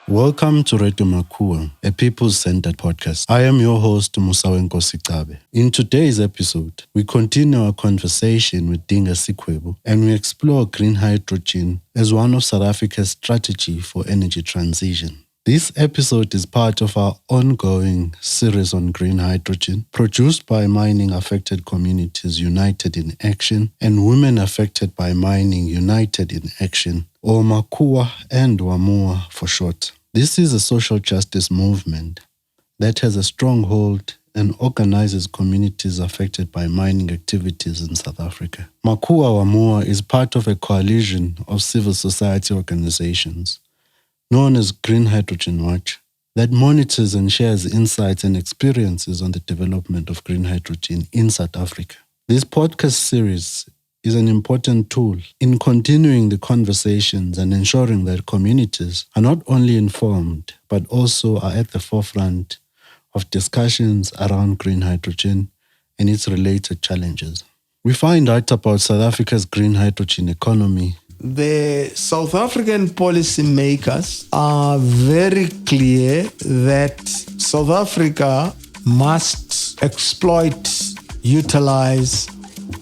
Welcome to Radio Makua, a people-centered podcast. I am your host, Dinga. In today's episode, we continue our conversation with Dinga Sikwebu and we explore green hydrogen as one of South Africa's strategy for energy transition. This episode is part of our ongoing series on green hydrogen, produced by Mining Affected Communities United in Action and Women Affected by Mining United in Action, or Makua and Wamua for short. This is a social justice movement that has a stronghold and organizes communities affected by mining activities in South Africa. Makua Wamua is part of a coalition of civil society organizations known as Green Hydrogen Watch that monitors and shares insights and experiences on the development of green hydrogen in South Africa. This podcast series is an important tool in continuing the conversations and ensuring that communities are not only informed, but also are at the forefront of discussions around green hydrogen and its related challenges. We find out about South Africa's green hydrogen economy. The South African policymakers are very clear that South Africa must exploit, utilize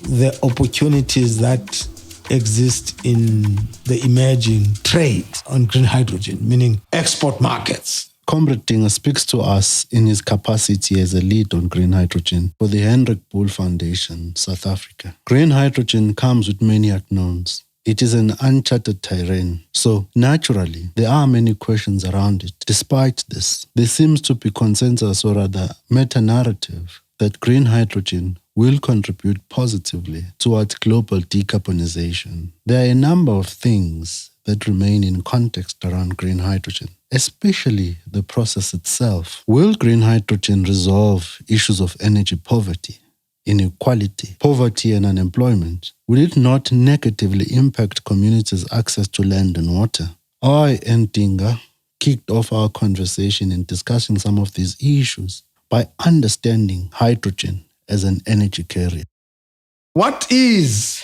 the opportunities that exist in the emerging trade on green hydrogen, meaning export markets. Comrade Dinga speaks to us in his capacity as a lead on green hydrogen for the Hendrik Bull Foundation, South Africa. Green hydrogen comes with many unknowns. It is an uncharted terrain, so naturally, there are many questions around it. Despite this, there seems to be consensus or rather meta-narrative that green hydrogen will contribute positively towards global decarbonization. There are a number of things that remain in context around green hydrogen, especially the process itself. Will green hydrogen resolve issues of energy poverty, inequality, poverty and unemployment? Will it not negatively impact communities' access to land and water? I and Dinga kicked off our conversation in discussing some of these issues by understanding hydrogen as an energy carrier. What is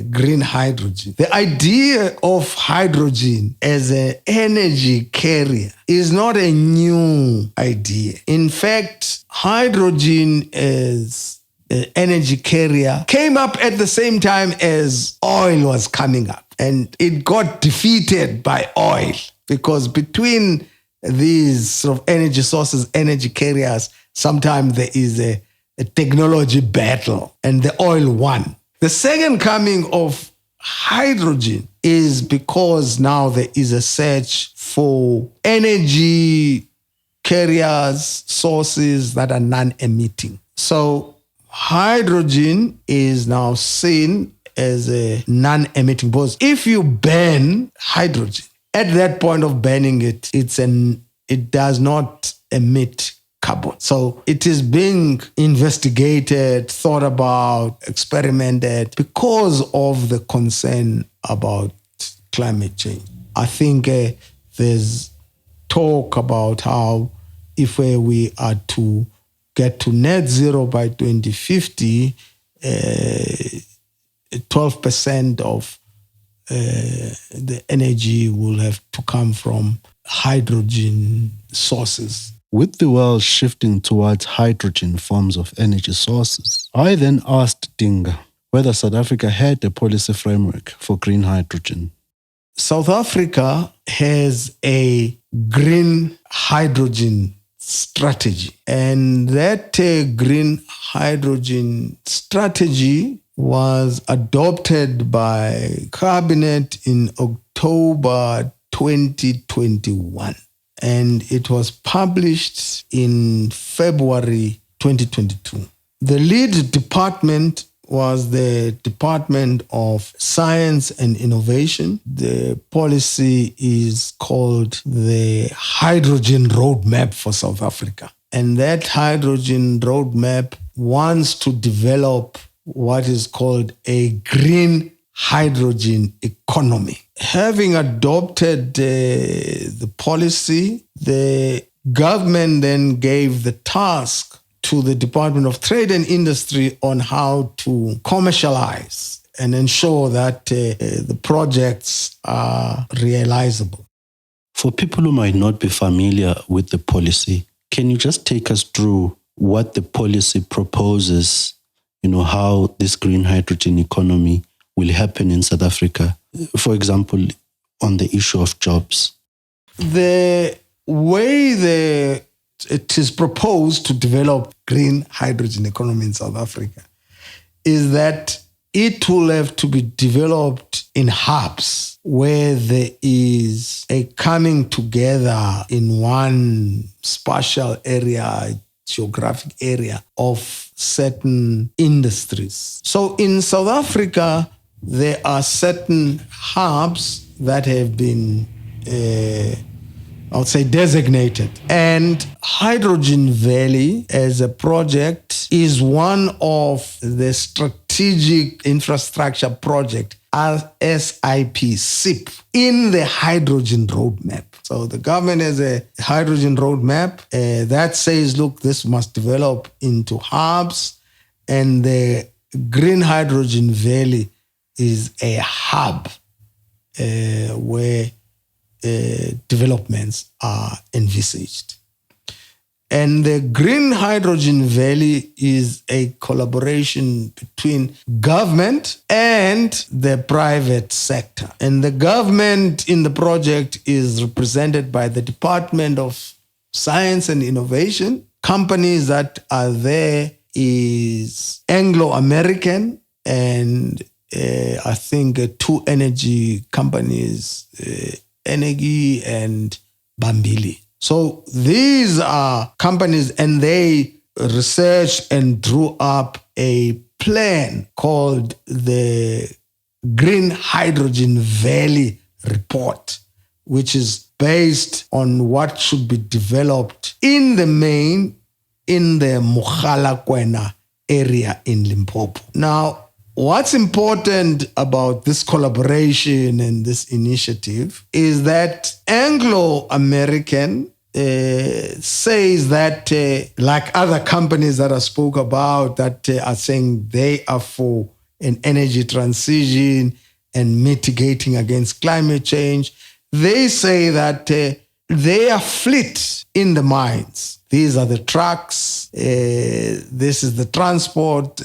green hydrogen? The idea of hydrogen as an energy carrier is not a new idea. In fact, hydrogen as an energy carrier came up at the same time as oil was coming up, and it got defeated by oil because between these sort of energy sources, energy carriers, sometimes there is a technology battle and the oil won. The second coming of hydrogen is because now there is a search for energy carriers, sources that are non-emitting. So hydrogen is now seen as a non-emitting, because if you burn hydrogen, at that point of burning it, it does not emit carbon. So it is being investigated, thought about, experimented because of the concern about climate change. I think there's talk about how if we are to get to net zero by 2050, 12% of the energy will have to come from hydrogen sources. With the world shifting towards hydrogen forms of energy sources, I then asked Dinga whether South Africa had a policy framework for green hydrogen. South Africa has a green hydrogen strategy, and that green hydrogen strategy was adopted by Cabinet in October 2021, and it was published in February 2022. The lead department was the Department of Science and Innovation. The policy is called the Hydrogen Roadmap for South Africa. And that hydrogen roadmap wants to develop what is called a green hydrogen economy. Having adopted the policy, the government then gave the task to the Department of Trade and Industry on how to commercialize and ensure that the projects are realizable. For people who might not be familiar with the policy, can you just take us through what the policy proposes, how this green hydrogen economy will happen in South Africa, for example, on the issue of jobs? The way it is proposed to develop green hydrogen economy in South Africa is that it will have to be developed in hubs where there is a coming together in one spatial area, geographic area of certain industries. So in South Africa, there are certain hubs that have been designated. And Hydrogen Valley as a project is one of the strategic infrastructure project, SIP, in the hydrogen roadmap. So the government has a hydrogen roadmap that says, look, this must develop into hubs, and the Green Hydrogen Valley is a hub where developments are envisaged. And the Green Hydrogen Valley is a collaboration between government and the private sector. And the government in the project is represented by the Department of Science and Innovation. Companies that are there is Anglo-American and I think two energy companies, Energy and Bambili. So these are companies, and they researched and drew up a plan called the Green Hydrogen Valley Report, which is based on what should be developed in the main in the Mogalakwena area in Limpopo. Now, what's important about this collaboration and this initiative is that Anglo-American says that, like other companies that I spoke about that are saying they are for an energy transition and mitigating against climate change, they say that they are fleet in the mines. These are the trucks. This is the transport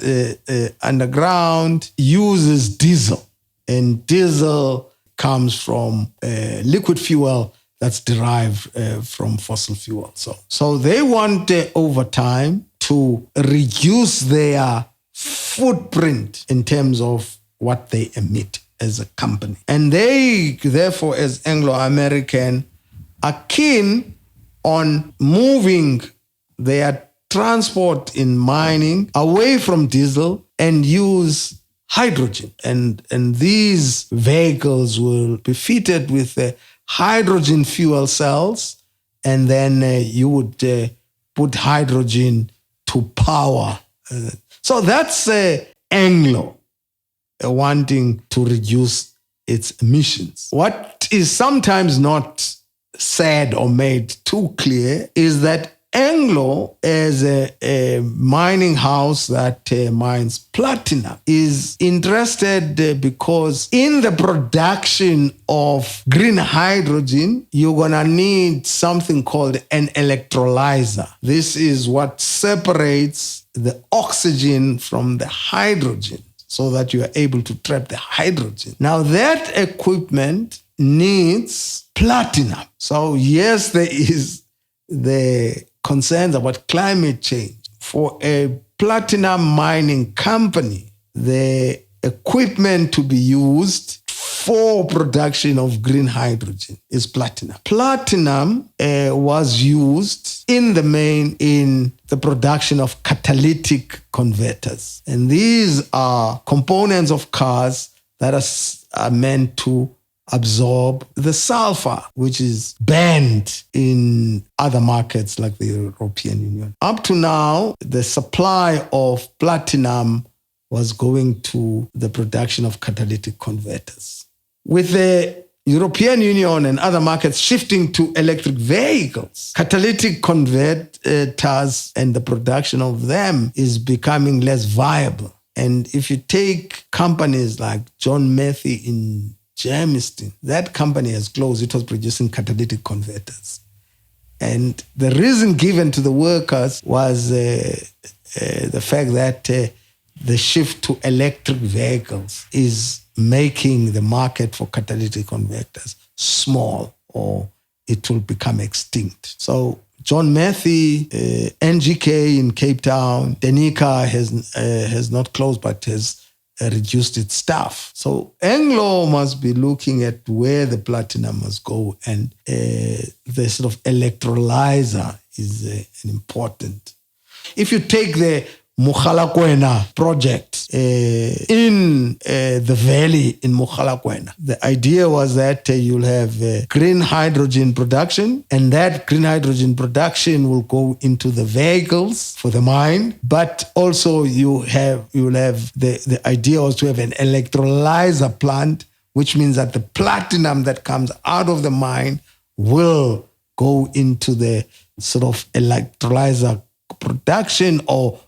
underground, uses diesel. And diesel comes from liquid fuel that's derived from fossil fuel. So they want over time to reduce their footprint in terms of what they emit as a company. And they, therefore, as Anglo-American, are keen on moving their transport in mining away from diesel and use hydrogen. And these vehicles will be fitted with hydrogen fuel cells, and then you would put hydrogen to power. So that's Anglo wanting to reduce its emissions. What is sometimes not said or made too clear is that Anglo, as a mining house that mines platinum, is interested because in the production of green hydrogen, you're going to need something called an electrolyzer. This is what separates the oxygen from the hydrogen so that you are able to trap the hydrogen. Now, that equipment needs platinum. So yes, there is the concerns about climate change. For a platinum mining company, the equipment to be used for production of green hydrogen is platinum. Platinum was used in the main in the production of catalytic converters. And these are components of cars that are meant to absorb the sulfur, which is banned in other markets like the European Union. Up to now, the supply of platinum was going to the production of catalytic converters. With the European Union and other markets shifting to electric vehicles, catalytic converters and the production of them is becoming less viable. And if you take companies like John Matthew in Germiston, that company has closed. It was producing catalytic converters. And the reason given to the workers was the fact that the shift to electric vehicles is making the market for catalytic converters small, or it will become extinct. So John Matthew, NGK in Cape Town, Denica has not closed but has reduced its staff. So Anglo must be looking at where the platinum must go, and the sort of electrolyzer is an important. If you take the Mogalakwena project in the valley in Mogalakwena, the idea was that you'll have green hydrogen production, and that green hydrogen production will go into the vehicles for the mine, but also you'll have the idea was to have an electrolyzer plant, which means that the platinum that comes out of the mine will go into the sort of electrolyzer production or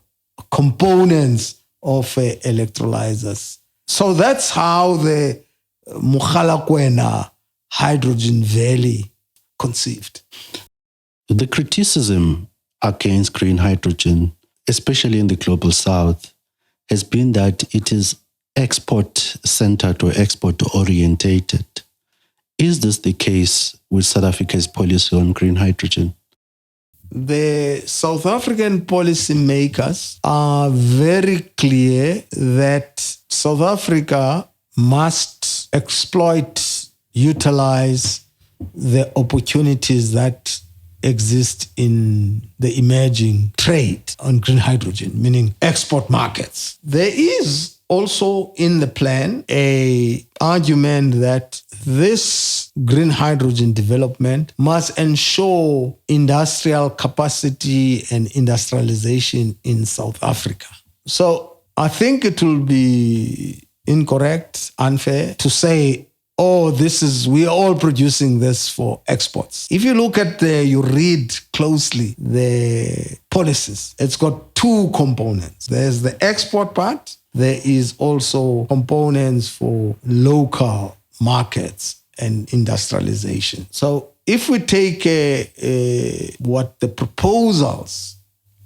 components of electrolyzers. So that's how the Mogalakwena Hydrogen Valley conceived. The criticism against green hydrogen, especially in the global south, has been that it is export-centered or export-orientated. Is this the case with South Africa's policy on green hydrogen? The South African policymakers are very clear that South Africa must exploit, utilize the opportunities that exist in the emerging trade on green hydrogen, meaning export markets. There is also in the plan an argument that this green hydrogen development must ensure industrial capacity and industrialization in South Africa. So I think it will be incorrect, unfair to say, we're all producing this for exports. If you look at you read closely the policies, it's got two components. There's the export part. There is also components for local markets and industrialization. So if we take what the proposals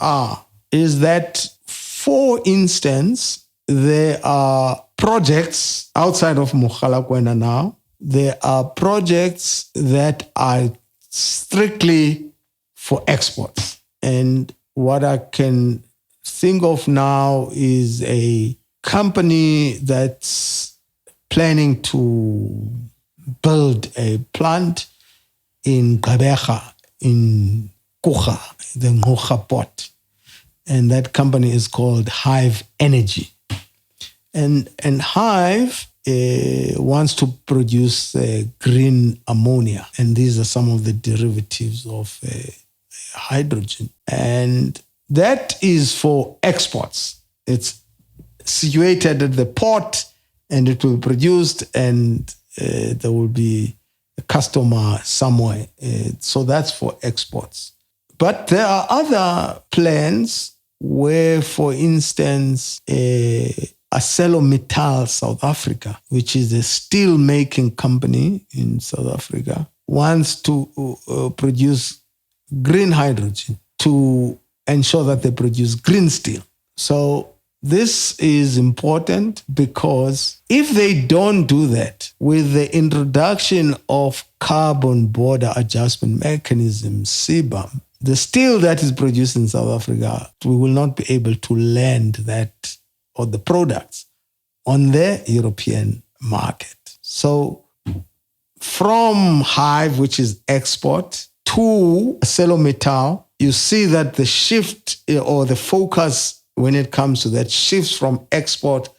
are, is that, for instance, there are projects outside of Mogalakwena now. There are projects that are strictly for exports. And what I can think of now is a company that's planning to build a plant in Gqeberha, in Kucha, the Ngqura port. And that company is called Hive Energy. And Hive wants to produce green ammonia. And these are some of the derivatives of hydrogen. And that is for exports. It's situated at the port, and it will be produced, and there will be a customer somewhere. So that's for exports. But there are other plans where, for instance, ArcelorMittal South Africa, which is a steel-making company in South Africa, wants to produce green hydrogen to ensure that they produce green steel. So this is important, because if they don't do that, with the introduction of carbon border adjustment mechanism, CBAM, the steel that is produced in South Africa, we will not be able to land that or the products on the European market. So from Hive, which is export, to ArcelorMittal, you see that the shift or the focus when it comes to that shifts from export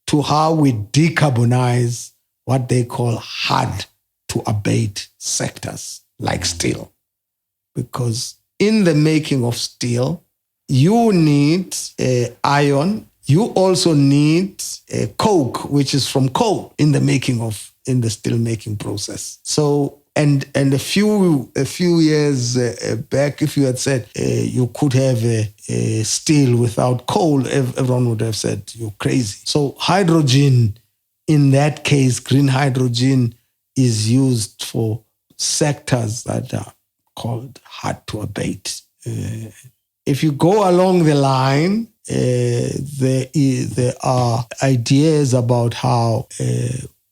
to how we decarbonize what they call hard to abate sectors like steel. Because in the making of steel, you need iron. You also need coke, which is from coal in the steel making process. So And a few years back, if you had said you could have steel without coal, everyone would have said you're crazy. So hydrogen, in that case, green hydrogen is used for sectors that are called hard to abate. If you go along the line, there are ideas about how,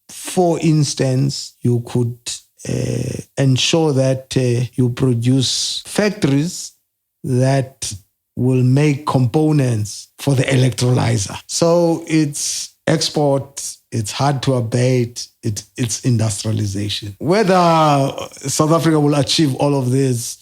for instance, you could ensure that you produce factories that will make components for the electrolyzer. So it's export, it's hard to abate, it's industrialization. Whether South Africa will achieve all of this,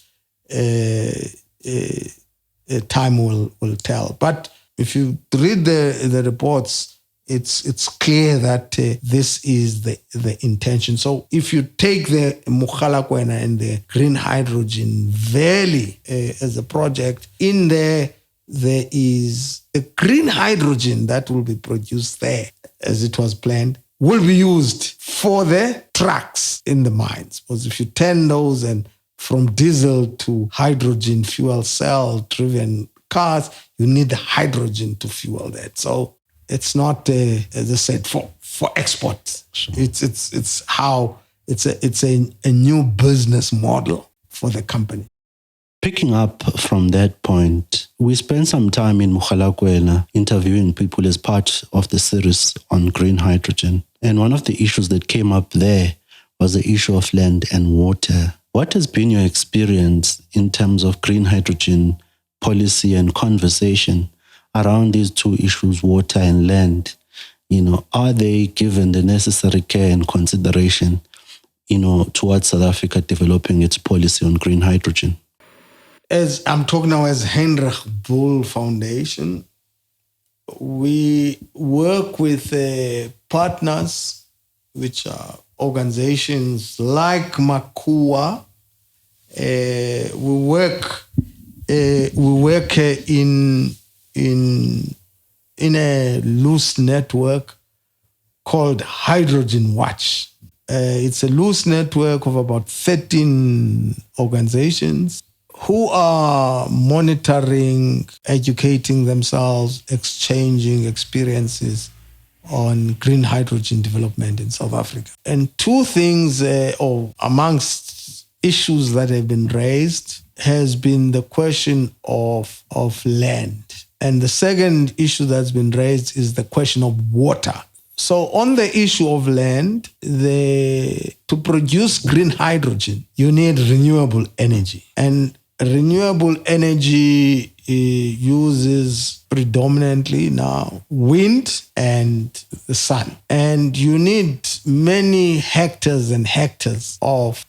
time will tell. But if you read the reports, it's clear that this is the intention. So if you take the Mogalakwena and the Green Hydrogen Valley as a project, in there is the green hydrogen that will be produced there, as it was planned, will be used for the trucks in the mines. Because if you turn those and from diesel to hydrogen fuel cell driven cars, you need the hydrogen to fuel that. So it's not, as I said, for export. Sure. It's a new business model for the company. Picking up from that point, we spent some time in Mogalakwena interviewing people as part of the series on green hydrogen. And one of the issues that came up there was the issue of land and water. What has been your experience in terms of green hydrogen policy and conversation around these two issues, water and land? Are they given the necessary care and consideration, towards South Africa developing its policy on green hydrogen? As I'm talking now as Heinrich Bull Foundation, we work with partners, which are organizations like Makua. We work in a loose network called Hydrogen Watch. It's a loose network of about 13 organizations who are monitoring, educating themselves, exchanging experiences on green hydrogen development in South Africa. And two things, or amongst issues that have been raised, has been the question of land. And the second issue that's been raised is the question of water. So on the issue of land, to produce green hydrogen, you need renewable energy. And renewable energy uses predominantly now wind and the sun. And you need many hectares and hectares of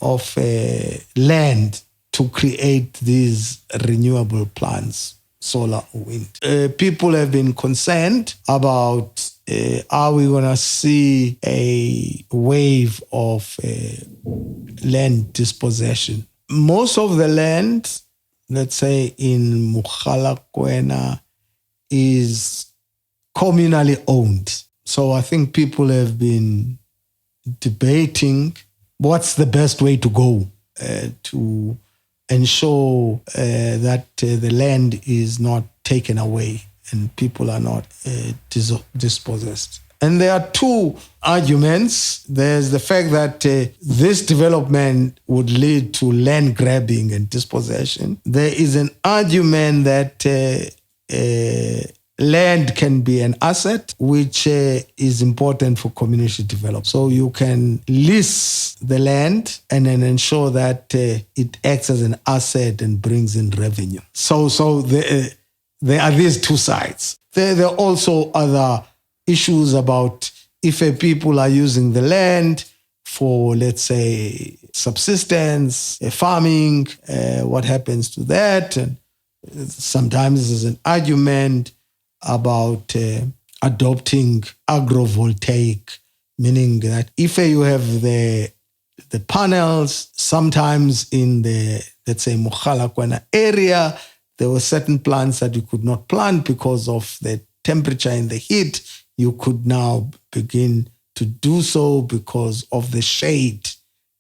land to create these renewable plants, solar or wind. People have been concerned about are we going to see a wave of land dispossession? Most of the land, let's say in Mogalakwena, is communally owned. So I think people have been debating what's the best way to go to ensure that the land is not taken away and people are not dispossessed. And there are two arguments. There's the fact that this development would lead to land grabbing and dispossession. There is an argument that land can be an asset, which is important for community development. So you can lease the land and then ensure that it acts as an asset and brings in revenue. So there are these two sides. There are also other issues about if people are using the land for, let's say, subsistence, farming, what happens to that? And sometimes there's an argument about adopting agrovoltaic, meaning that if you have the panels, sometimes in the, let's say, Mogalakwena area, there were certain plants that you could not plant because of the temperature and the heat. You could now begin to do so because of the shade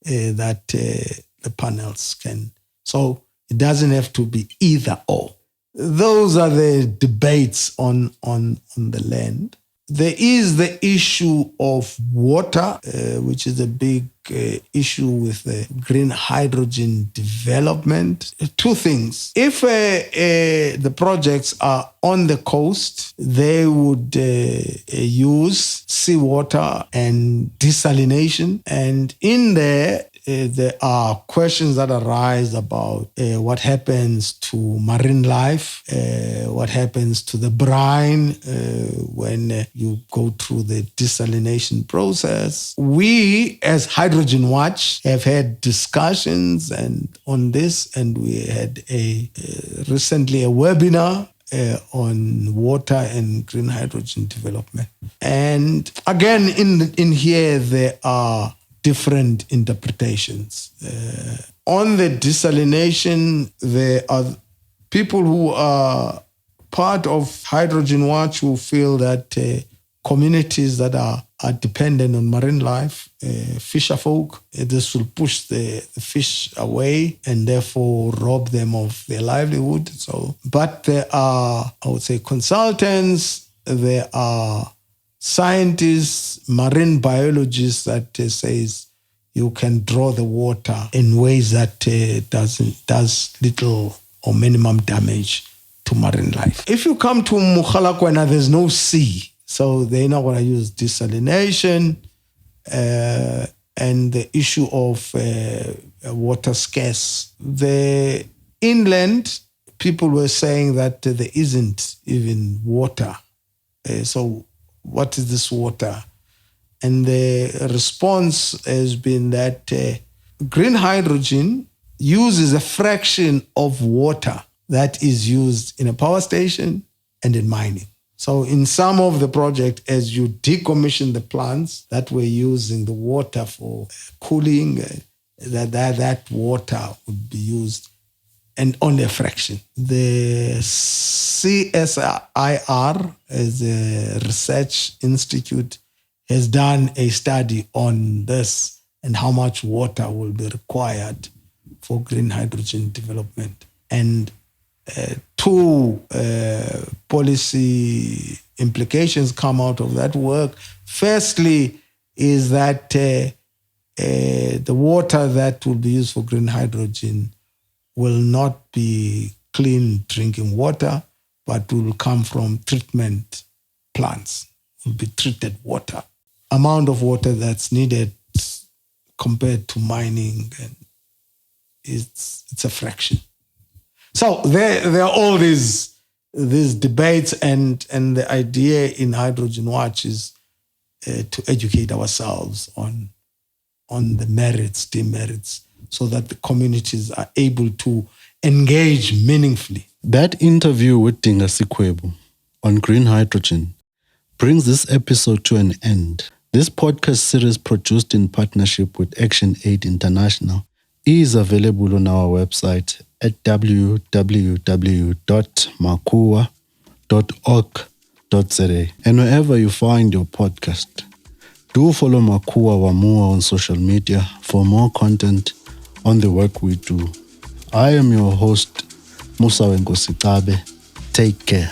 that the panels can. So it doesn't have to be either or. Those are the debates on the land. There is the issue of water, which is a big issue with the green hydrogen development. Two things. If the projects are on the coast, they would use seawater and desalination. And in there are questions that arise about what happens to marine life, what happens to the brine when you go through the desalination process. We, as Hydrogen Watch, have had discussions on this, and we had recently a webinar on water and green hydrogen development. And again, in here, there are different interpretations. On the desalination, there are people who are part of Hydrogen Watch who feel that communities that are dependent on marine life, fisher folk, this will push the fish away and therefore rob them of their livelihood. So, but there are, I would say, consultants, there are scientists, marine biologists that says you can draw the water in ways that does little or minimum damage to marine life. If you come to Mukhalakwana, there's no sea, so they're not going to use desalination, and the issue of water scarce. The inland, people were saying that there isn't even water. So what is this water? And the response has been that green hydrogen uses a fraction of water that is used in a power station and in mining. So in some of the project, as you decommission the plants that were using the water for cooling, that water would be used, and only a fraction. The CSIR, as a research institute, has done a study on this and how much water will be required for green hydrogen development. And two policy implications come out of that work. Firstly, is that the water that will be used for green hydrogen will not be clean drinking water, but will come from treatment plants, will be treated water. Amount of water that's needed compared to mining, and it's a fraction. So there are all these debates, and the idea in Hydrogen Watch is to educate ourselves on the merits, demerits, so that the communities are able to engage meaningfully. That interview with Dinga Sikwebu on green hydrogen brings this episode to an end. This podcast series, produced in partnership with Action Aid International, is available on our website at www.makua.org.za. And wherever you find your podcast, do follow Makua Wamua on social media for more content on the work we do. I am your host, Musa Sikwebu. Take care.